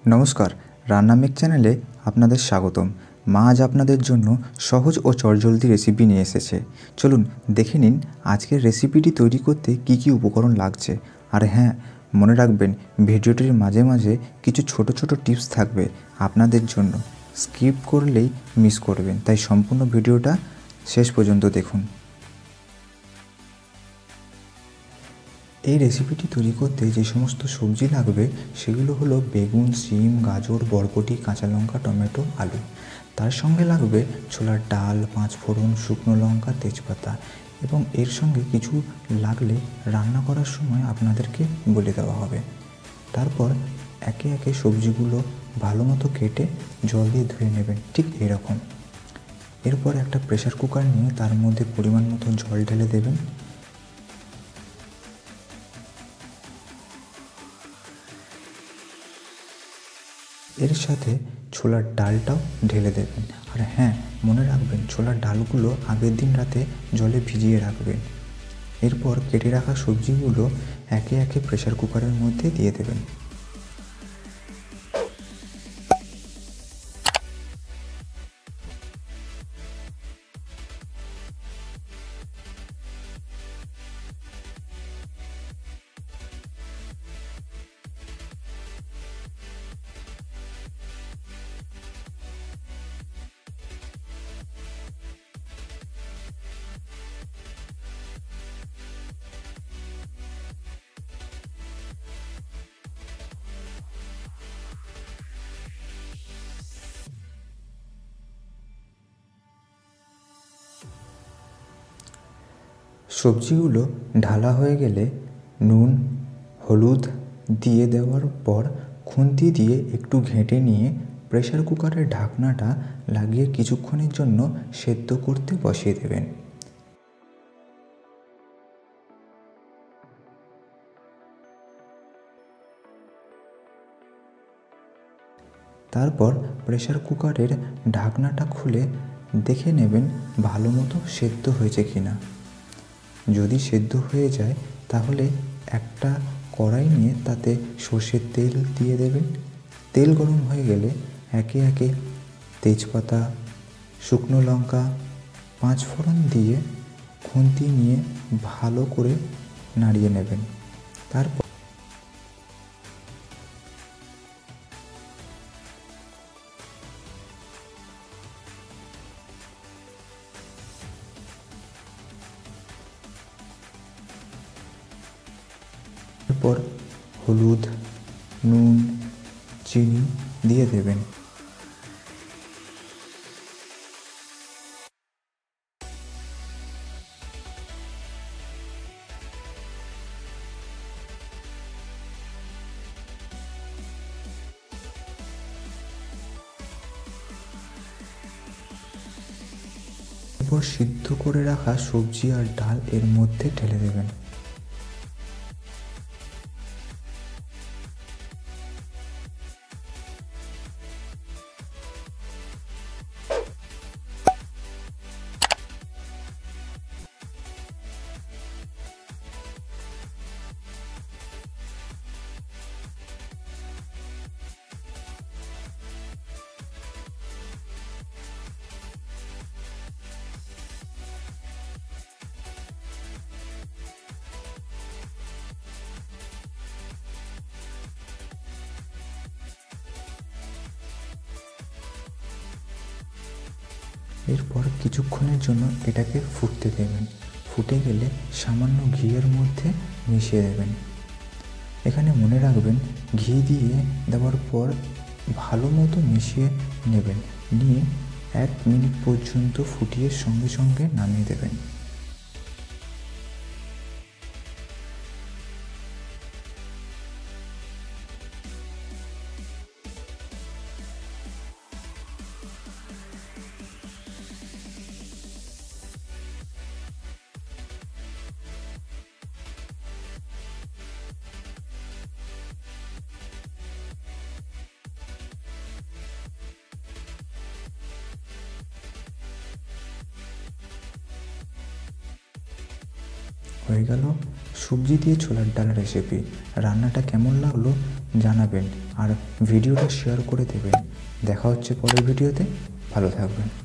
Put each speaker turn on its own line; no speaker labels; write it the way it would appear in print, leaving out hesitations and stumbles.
নমস্কার, রান্নামেক চ্যানেলে আপনাদের স্বাগতম। মা আজ আপনাদের জন্য সহজ ও চটজলদি রেসিপি নিয়ে এসেছে। চলুন দেখে নিন আজকের রেসিপিটি তৈরি করতে কি কি উপকরণ লাগছে। আর হ্যাঁ, মনে রাখবেন ভিডিওটির মাঝে মাঝে কিছু ছোট ছোট টিপস থাকবে আপনাদের জন্য। স্কিপ করলেই মিস করবেন, তাই সম্পূর্ণ ভিডিওটা শেষ পর্যন্ত দেখুন। এই রেসিপিটি তৈরি করতে যে সমস্ত সবজি লাগবে সেগুলো হলো বেগুন, সিম, গাজর, বরবটি, কাঁচা লঙ্কা, টমেটো, আলু। তার সঙ্গে লাগবে ছোলার ডাল, 5 ফোড়ন, শুকনো লঙ্কা, তেজপাতা এবং এর সঙ্গে কিছু লাগলে রান্না করার সময় আপনাদেরকে বলে দেওয়া হবে। তারপর একে একে সবজিগুলো ভালো মতো কেটে জল দিয়ে ধুয়ে নেবেন, ঠিক এরকম। এরপর একটা প্রেসার কুকার নিয়ে তার মধ্যে পরিমাণ মতো জল ঢেলে দেবেন। এর সাথে ছোলার ডালটাও ঢেলে দেবেন। আর হ্যাঁ, মনে রাখবেন ছোলার ডালগুলো আগের দিন রাতে জলে ভিজিয়ে রাখবেন। এরপর কেটে রাখা সবজিগুলো একে একে প্রেসার কুকারের মধ্যে দিয়ে দেবেন। সবজিগুলো ঢালা হয়ে গেলে নুন, হলুদ দিয়ে দেওয়ার পর খুন্তি দিয়ে একটু ঘেঁটে নিয়ে প্রেসার কুকারের ঢাকনাটা লাগিয়ে কিছুক্ষণের জন্য সেদ্ধ করতে বসিয়ে দেবেন। তারপর প্রেসার কুকারের ঢাকনাটা খুলে দেখে নেবেন ভালো মতো সেদ্ধ হয়েছে কিনা। যদি সেদ্ধ হয়ে যায় তাহলে একটা কড়াই নিয়ে তাতে সর্ষের তেল দিয়ে দেবেন। তেল গরম হয়ে গেলে একে একে তেজপাতা, শুকনো লঙ্কা, 5 ফোড়ন দিয়ে খুন্তি নিয়ে ভালো করে নাড়িয়ে নেবেন। তারপর হলুদ, নুন, চিনি দিয়ে দেবেন। এরপর সিদ্ধ করে রাখা সবজি আর ডাল এর মধ্যে ঢেলে দেবেন। এরপর কিছুক্ষণের জন্য এটাকে ফুটতে দেবেন। ফুটে গেলে সামান্য ঘিয়ের মধ্যে মিশিয়ে দেবেন। এখানে মনে রাখবেন ঘি দিয়ে দেওয়ার পর ভালো মতো মিশিয়ে নেবেন, নিয়ে 1 মিনিট পর্যন্ত ফুটিয়ে সঙ্গে সঙ্গে নামিয়ে দেবেন। হয়ে গেল সবজি দিয়ে ছোলার ডাল রেসিপি। রান্নাটা কেমন লাগলো জানাবেন আর ভিডিওটা শেয়ার করে দেবেন। দেখা হচ্ছে পরের ভিডিওতে। ভালো থাকবেন।